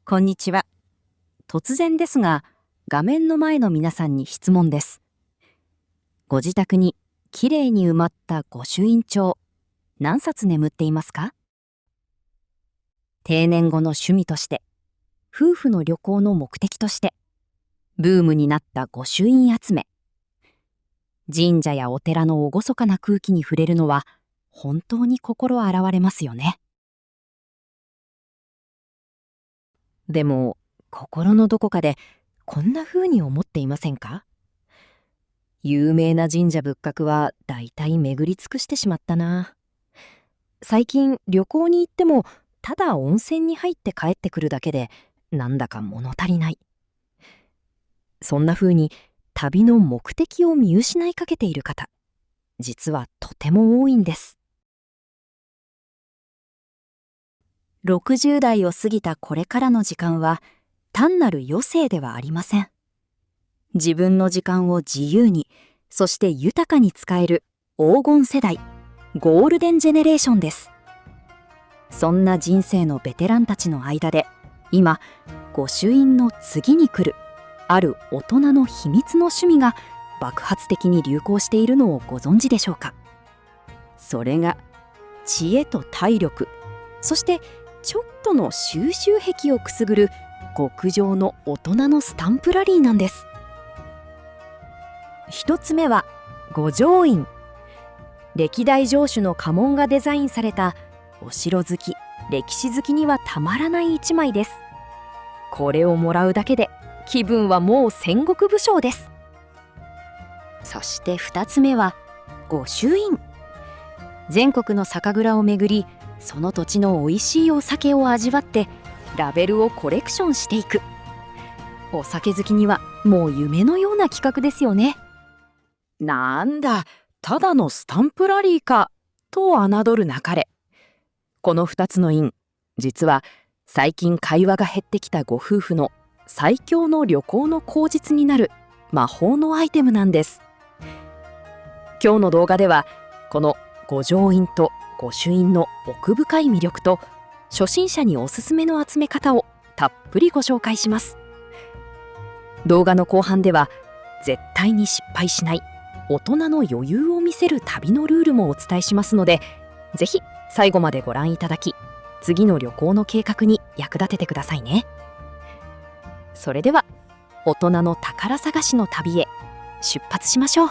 こんにちは。突然ですが、画面の前の皆さんに質問です。ご自宅にきれいに埋まった御朱印帳、何冊眠っていますか？定年後の趣味として、夫婦の旅行の目的として、ブームになった御朱印集め。神社やお寺の厳かな空気に触れるのは、本当に心洗われますよね。でも、心のどこかでこんな風に思っていませんか？有名な神社仏閣はだいたい巡り尽くしてしまったな。最近旅行に行ってもただ温泉に入って帰ってくるだけでなんだか物足りない。そんな風に旅の目的を見失いかけている方、実はとても多いんです。60代を過ぎたこれからの時間は単なる余生ではありません。自分の時間を自由に、そして豊かに使える黄金世代、ゴールデンジェネレーションです。そんな人生のベテランたちの間で、今、御朱印の次に来る、ある大人の秘密の趣味が爆発的に流行しているのをご存知でしょうか。それが、知恵と体力、そしてちょっとの収集癖をくすぐる極上の大人のスタンプラリーなんです。一つ目は御城印。歴代城主の家紋がデザインされたお城好き、歴史好きにはたまらない一枚です。これをもらうだけで気分はもう戦国武将です。そして二つ目は御朱印。全国の酒蔵を巡り、その土地の美味しいお酒を味わってラベルをコレクションしていく。お酒好きにはもう夢のような企画ですよね。なんだ、ただのスタンプラリーかと侮るなかれ。この2つの印、実は最近会話が減ってきたご夫婦の最強の旅行の口実になる魔法のアイテムなんです。今日の動画ではこの御城印と御朱印の奥深い魅力と初心者におすすめの集め方をたっぷりご紹介します。動画の後半では絶対に失敗しない大人の余裕を見せる旅のルールもお伝えしますので、ぜひ最後までご覧いただき、次の旅行の計画に役立ててくださいね。それでは大人の宝探しの旅へ出発しましょう。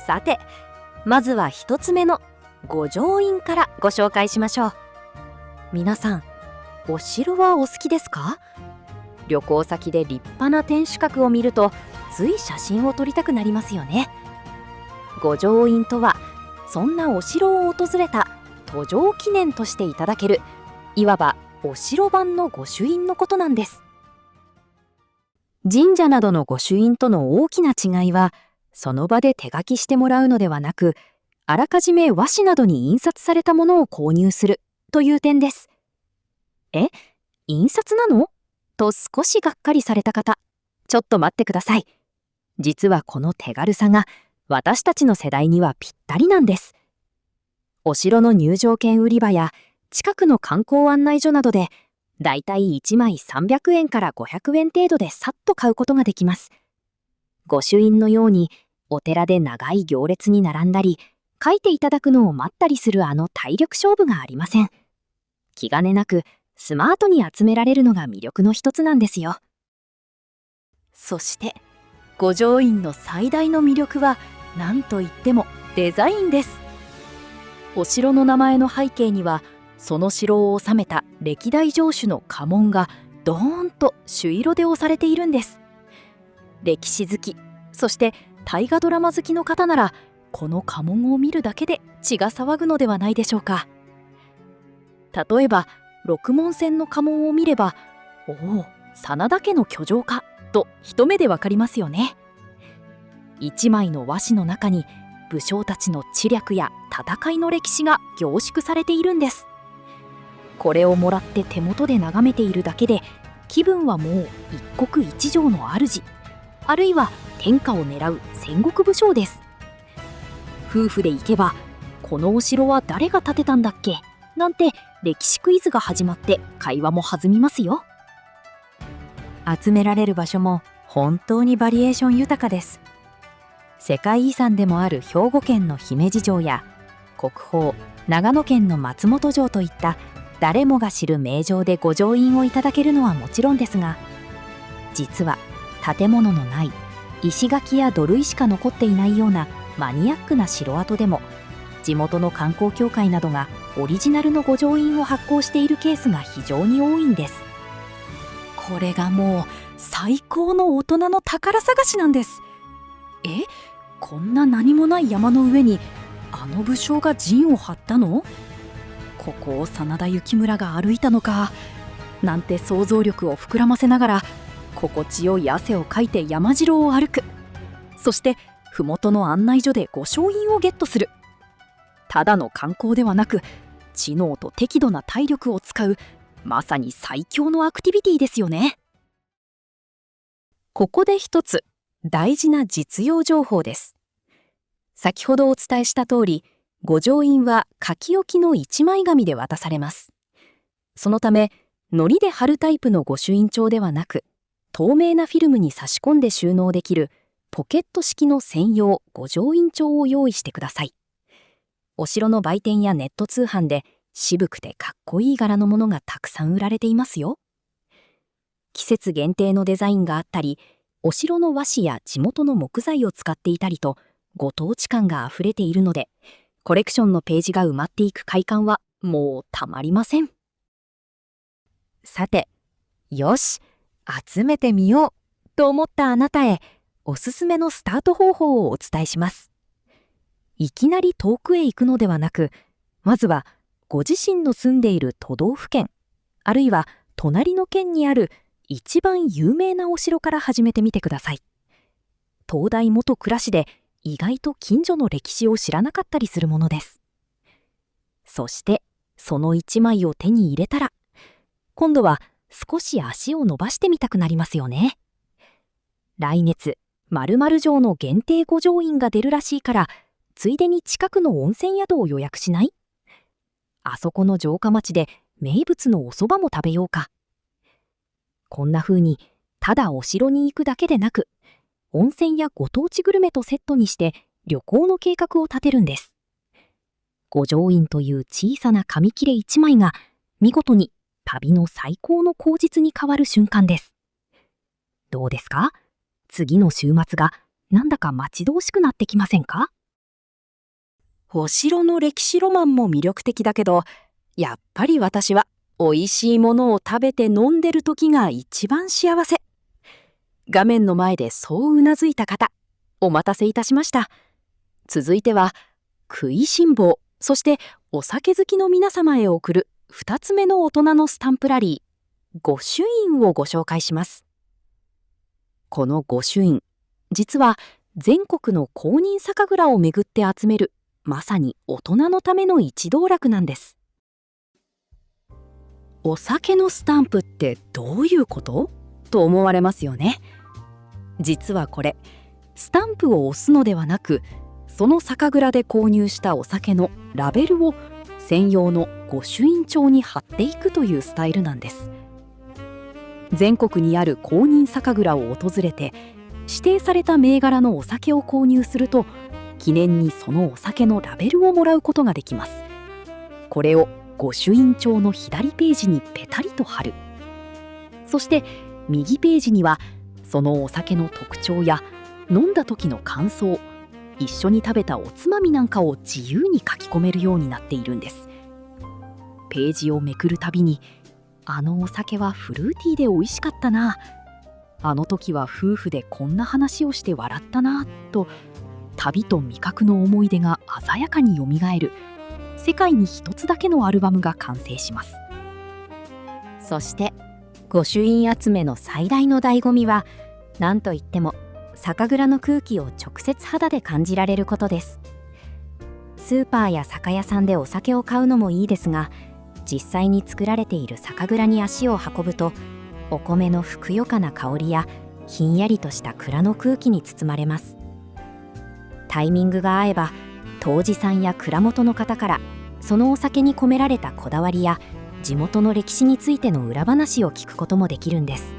さて、まずは一つ目の御城印からご紹介しましょう。皆さん、お城はお好きですか？旅行先で立派な天守閣を見るとつい写真を撮りたくなりますよね。御城印とは、そんなお城を訪れた途上記念としていただける、いわばお城版の御朱印のことなんです。神社などの御朱印との大きな違いは、その場で手書きしてもらうのではなく、あらかじめ和紙などに印刷されたものを購入するという点です。印刷なの？と少しがっかりされた方、ちょっと待ってください。実はこの手軽さが私たちの世代にはぴったりなんです。お城の入場券売り場や近くの観光案内所などでだいたい1枚300円から500円程度でさっと買うことができます。御朱印のようにお寺で長い行列に並んだり、書いていただくのを待ったりするあの体力勝負がありません。気兼ねなくスマートに集められるのが魅力の一つなんですよ。そして御城印の最大の魅力は何といってもデザインです。お城の名前の背景には、その城を治めた歴代城主の家紋がドーンと朱色で押されているんです。歴史好き、そして大河ドラマ好きの方ならこの家紋を見るだけで血が騒ぐのではないでしょうか。例えば六文銭の家紋を見れば、おお、真田家の居城かと一目でわかりますよね。一枚の和紙の中に武将たちの知略や戦いの歴史が凝縮されているんです。これをもらって手元で眺めているだけで、気分はもう一国一城の主、あるいは天下を狙う戦国武将です。夫婦で行けば、このお城は誰が建てたんだっけなんて歴史クイズが始まって会話も弾みますよ。集められる場所も本当にバリエーション豊かです。世界遺産でもある兵庫県の姫路城や国宝長野県の松本城といった誰もが知る名城で御城印をいただけるのはもちろんですが、実は建物のない石垣や土塁しか残っていないようなマニアックな城跡でも地元の観光協会などがオリジナルの御城印を発行しているケースが非常に多いんです。これがもう最高の大人の宝探しなんです。こんな何もない山の上にあの武将が陣を張ったの？ここを真田幸村が歩いたのかなんて想像力を膨らませながら心地よい汗をかいて山城を歩く。そして麓の案内所で御朱印をゲットする。ただの観光ではなく知能と適度な体力を使うまさに最強のアクティビティですよね。ここで一つ大事な実用情報です。先ほどお伝えした通り、御城印は書き置きの一枚紙で渡されます。そのため糊で貼るタイプの御朱印帳ではなく、透明なフィルムに差し込んで収納できるポケット式の専用御城印帳を用意してください。お城の売店やネット通販で渋くてかっこいい柄のものがたくさん売られていますよ。季節限定のデザインがあったり、お城の和紙や地元の木材を使っていたりとご当地感があふれているので、コレクションのページが埋まっていく快感はもうたまりません。さて、よし集めてみようと思ったあなたへおすすめのスタート方法をお伝えします。いきなり遠くへ行くのではなく、まずはご自身の住んでいる都道府県、あるいは隣の県にある一番有名なお城から始めてみてください。東大元暮らしで意外と近所の歴史を知らなかったりするものです。そしてその一枚を手に入れたら、今度は少し足を伸ばしてみたくなりますよね。来月〇〇城の限定御城印が出るらしいから、ついでに近くの温泉宿を予約しない？あそこの城下町で名物のお蕎麦も食べようか。こんな風にただお城に行くだけでなく、温泉やご当地グルメとセットにして旅行の計画を立てるんです。御城印という小さな紙切れ一枚が見事に旅の最高の口実に変わる瞬間です。どうですか？次の週末がなんだか待ち遠しくなってきませんか？お城の歴史ロマンも魅力的だけど、やっぱり私は美味しいものを食べて飲んでる時が一番幸せ。画面の前でそううなずいた方、お待たせいたしました。続いては食いしん坊、そしてお酒好きの皆様へ送る2つ目の大人のスタンプラリー、御朱印をご紹介します。この御朱印、実は全国の公認酒蔵をめぐって集めるまさに大人のための一道楽なんです。お酒のスタンプってどういうこと？と思われますよね。実はこれ、スタンプを押すのではなく、その酒蔵で購入したお酒のラベルを専用の御朱印帳に貼っていくというスタイルなんです。全国にある公認酒蔵を訪れて、指定された銘柄のお酒を購入すると、記念にそのお酒のラベルをもらうことができます。これを御朱印帳の左ページにペタリと貼る。そして右ページにはそのお酒の特徴や飲んだ時の感想、一緒に食べたおつまみなんかを自由に書き込めるようになっているんです。ページをめくるたびに、あのお酒はフルーティーで美味しかったな、あの時は夫婦でこんな話をして笑ったなと、旅と味覚の思い出が鮮やかによみがえる世界に一つだけのアルバムが完成します。そして御朱印集めの最大の醍醐味は、何といっても酒蔵の空気を直接肌で感じられることです。スーパーや酒屋さんでお酒を買うのもいいですが、実際に作られている酒蔵に足を運ぶと、お米のふくよかな香りやひんやりとした蔵の空気に包まれます。タイミングが合えば、杜氏さんや蔵元の方からそのお酒に込められたこだわりや地元の歴史についての裏話を聞くこともできるんです。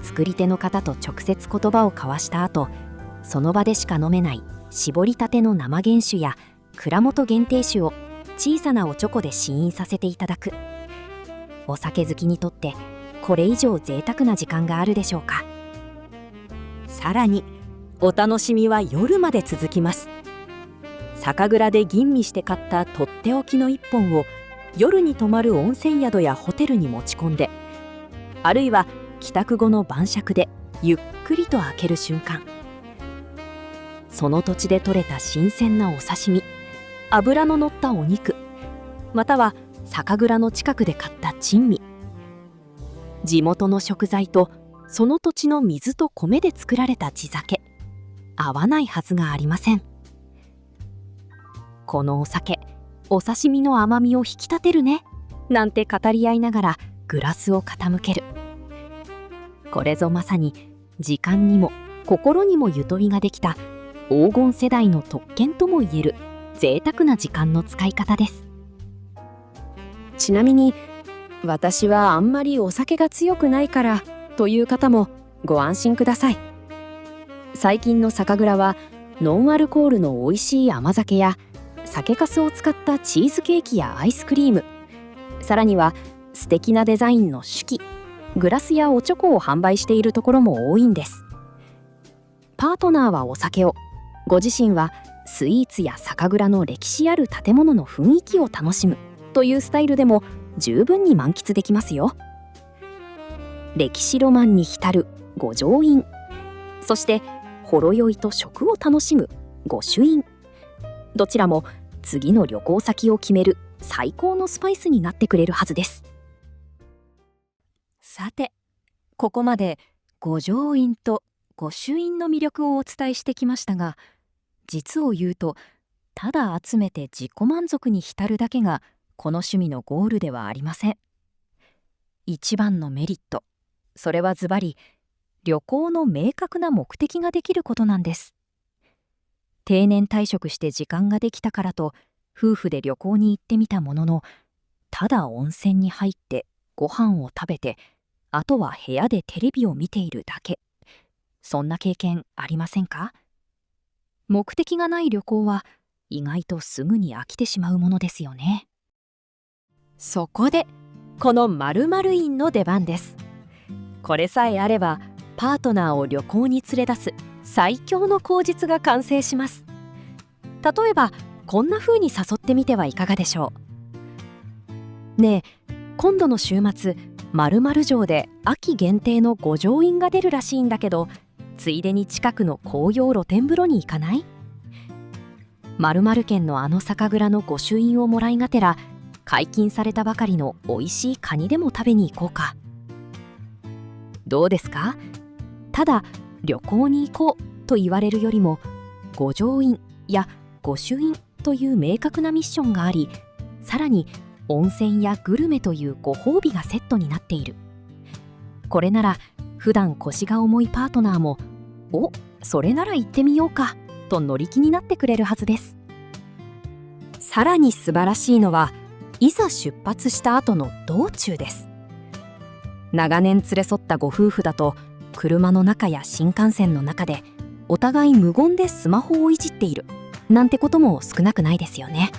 作り手の方と直接言葉を交わした後、その場でしか飲めない搾りたての生原酒や蔵元限定酒を小さなおちょこで試飲させていただく。お酒好きにとってこれ以上贅沢な時間があるでしょうか。さらにお楽しみは夜まで続きます。酒蔵で吟味して買ったとっておきの一本を夜に泊まる温泉宿やホテルに持ち込んで、あるいは帰宅後の晩酌でゆっくりと開ける瞬間、その土地で採れた新鮮なお刺身、脂の乗ったお肉、または酒蔵の近くで買った珍味、地元の食材とその土地の水と米で作られた地酒、合わないはずがありません。このお酒、お刺身の甘みを引き立てるね、なんて語り合いながらグラスを傾ける。これぞまさに時間にも心にもゆとりができた黄金世代の特権ともいえる贅沢な時間の使い方です。ちなみに私はあんまりお酒が強くないからという方もご安心ください。最近の酒蔵はノンアルコールの美味しい甘酒や酒粕を使ったチーズケーキやアイスクリーム、さらには素敵なデザインの酒器、グラスやおちょこを販売しているところも多いんです。パートナーはお酒を、ご自身はスイーツや酒蔵の歴史ある建物の雰囲気を楽しむというスタイルでも十分に満喫できますよ。歴史ロマンに浸る御城印、そしてほろ酔いと食を楽しむ御朱印、どちらも次の旅行先を決める最高のスパイスになってくれるはずです。さて、ここまで御城印と御朱印の魅力をお伝えしてきましたが、実を言うとただ集めて自己満足に浸るだけがこの趣味のゴールではありません。一番のメリット、それはズバリ旅行の明確な目的ができることなんです。定年退職して時間ができたからと夫婦で旅行に行ってみたものの、ただ温泉に入ってご飯を食べて、あとは部屋でテレビを見ているだけ、そんな経験ありませんか？目的がない旅行は意外とすぐに飽きてしまうものですよね。そこでこの〇〇印の出番です。これさえあればパートナーを旅行に連れ出す最強の口実が完成します。例えばこんな風に誘ってみてはいかがでしょう。ねえ、今度の週末〇〇城で秋限定の御城印が出るらしいんだけど、ついでに近くの紅葉露天風呂に行かない？〇〇県のあの酒蔵の御朱印をもらいがてら、解禁されたばかりの美味しいカニでも食べに行こうか。どうですか？ただ旅行に行こうと言われるよりも、御城印や御朱印という明確なミッションがあり、さらに温泉やグルメというご褒美がセットになっている。これなら普段腰が重いパートナーも、お、それなら行ってみようかと乗り気になってくれるはずです。さらに素晴らしいのは、いざ出発した後の道中です。長年連れ添ったご夫婦だと、車の中や新幹線の中でお互い無言でスマホをいじっているなんてことも少なくないですよね。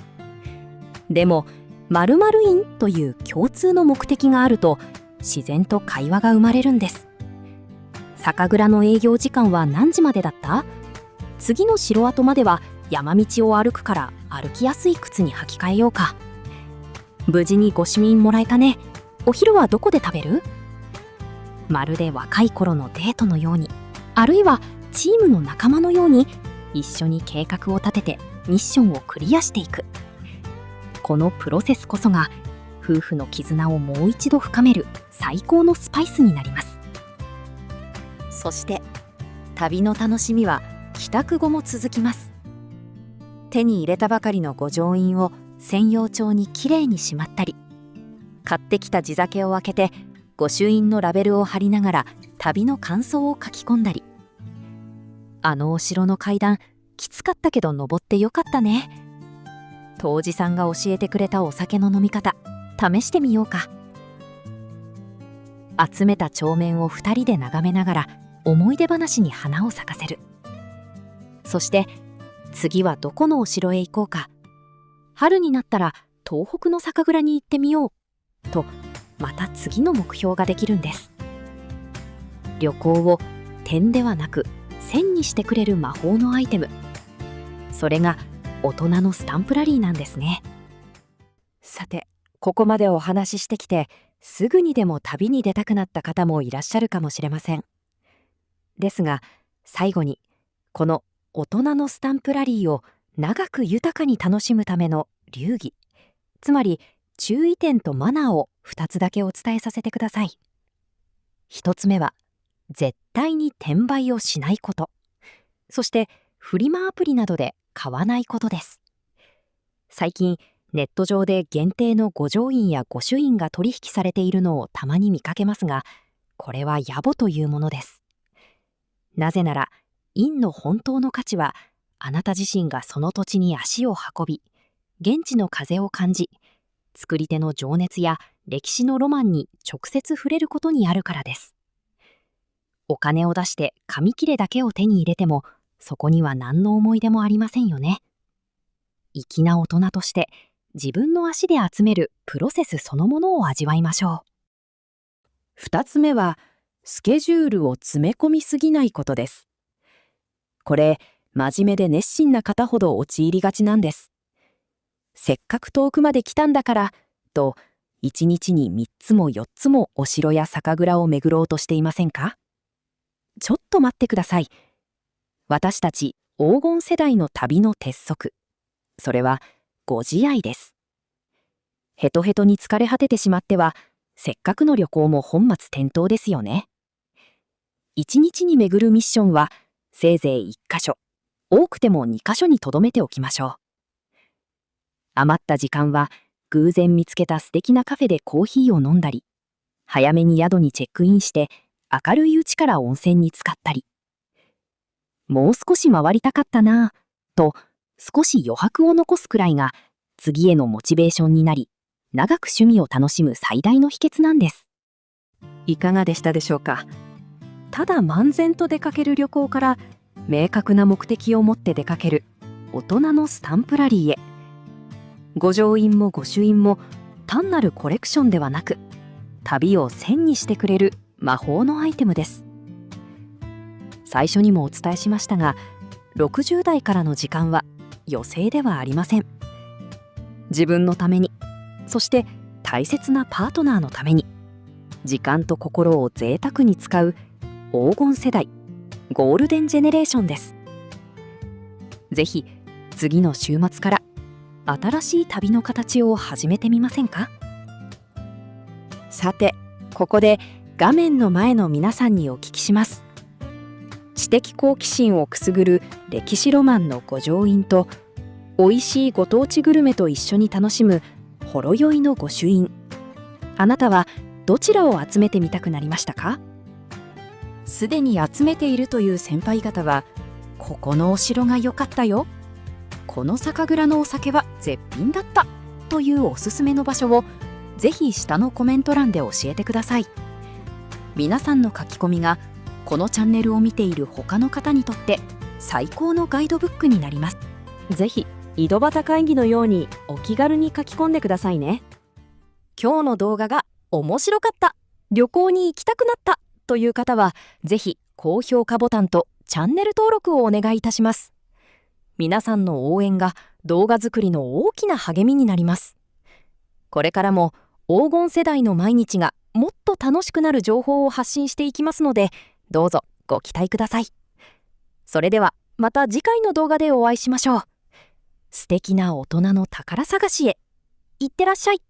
でも〇〇印という共通の目的があると、自然と会話が生まれるんです。酒蔵の営業時間は何時までだった？次の城跡までは山道を歩くから歩きやすい靴に履き替えようか。無事に御朱印もらえたね。お昼はどこで食べる？まるで若い頃のデートのように、あるいはチームの仲間のように一緒に計画を立ててミッションをクリアしていく。このプロセスこそが夫婦の絆をもう一度深める最高のスパイスになります。そして旅の楽しみは帰宅後も続きます。手に入れたばかりの御城印を専用帳にきれいにしまったり、買ってきた地酒を開けて御朱印のラベルを貼りながら旅の感想を書き込んだり、あのお城の階段きつかったけど登ってよかったね杜氏さんが教えてくれたお酒の飲み方、試してみようか。集めた帳面を2人で眺めながら思い出話に花を咲かせる。そして次はどこのお城へ行こうか、春になったら東北の酒蔵に行ってみようと、また次の目標ができるんです。旅行を点ではなく線にしてくれる魔法のアイテム、それが大人のスタンプラリーなんですね。さて、ここまでお話ししてきて、すぐにでも旅に出たくなった方もいらっしゃるかもしれません。ですが、最後にこの大人のスタンプラリーを長く豊かに楽しむための流儀、つまり注意点とマナーを2つだけお伝えさせてください。1つ目は絶対に転売をしないこと、そしてフリマアプリなどで買わないことです。最近ネット上で限定の御城印や御朱印が取引されているのをたまに見かけますが、これは野暮というものです。なぜなら印の本当の価値は、あなた自身がその土地に足を運び、現地の風を感じ、作り手の情熱や歴史のロマンに直接触れることにあるからです。お金を出して紙切れだけを手に入れても、そこには何の思い出もありませんよね。粋な大人として自分の足で集めるプロセスそのものを味わいましょう。2つ目はスケジュールを詰め込みすぎないことです。これ、真面目で熱心な方ほど陥りがちなんです。せっかく遠くまで来たんだからと、1日に3つも4つもお城や酒蔵を巡ろうとしていませんか？ちょっと待ってください。私たち黄金世代の旅の鉄則、それはご自愛です。ヘトヘトに疲れ果ててしまっては、せっかくの旅行も本末転倒ですよね。1日に巡るミッションはせいぜい1箇所、多くても2箇所に留めておきましょう。余った時間は偶然見つけた素敵なカフェでコーヒーを飲んだり、早めに宿にチェックインして明るいうちから温泉に浸かったり、もう少し回りたかったなぁと少し余白を残すくらいが次へのモチベーションになり、長く趣味を楽しむ最大の秘訣なんです。いかがでしたでしょうか。ただ漫然と出かける旅行から、明確な目的を持って出かける大人のスタンプラリーへ。御城印も御朱印も単なるコレクションではなく、旅を線にしてくれる魔法のアイテムです。最初にもお伝えしましたが、60代からの時間は余生ではありません。自分のために、そして大切なパートナーのために、時間と心を贅沢に使う黄金世代、ゴールデンジェネレーションです。ぜひ次の週末から新しい旅の形を始めてみませんか？さて、ここで画面の前の皆さんにお聞きします。知的好奇心をくすぐる歴史ロマンの御城印と、美味しいご当地グルメと一緒に楽しむほろ酔いの御朱印、あなたはどちらを集めてみたくなりましたか？すでに集めているという先輩方は、ここのお城が良かったよ、この酒蔵のお酒は絶品だったというおすすめの場所をぜひ下のコメント欄で教えてください。皆さんの書き込みがこのチャンネルを見ている他の方にとって最高のガイドブックになります。ぜひ井戸端会議のようにお気軽に書き込んでくださいね。今日の動画が面白かった、旅行に行きたくなったという方は、ぜひ高評価ボタンとチャンネル登録をお願いいたします。皆さんの応援が動画作りの大きな励みになります。これからも黄金世代の毎日がもっと楽しくなる情報を発信していきますので、どうぞご期待ください。それではまた次回の動画でお会いしましょう。素敵な大人の宝探しへ、いってらっしゃい。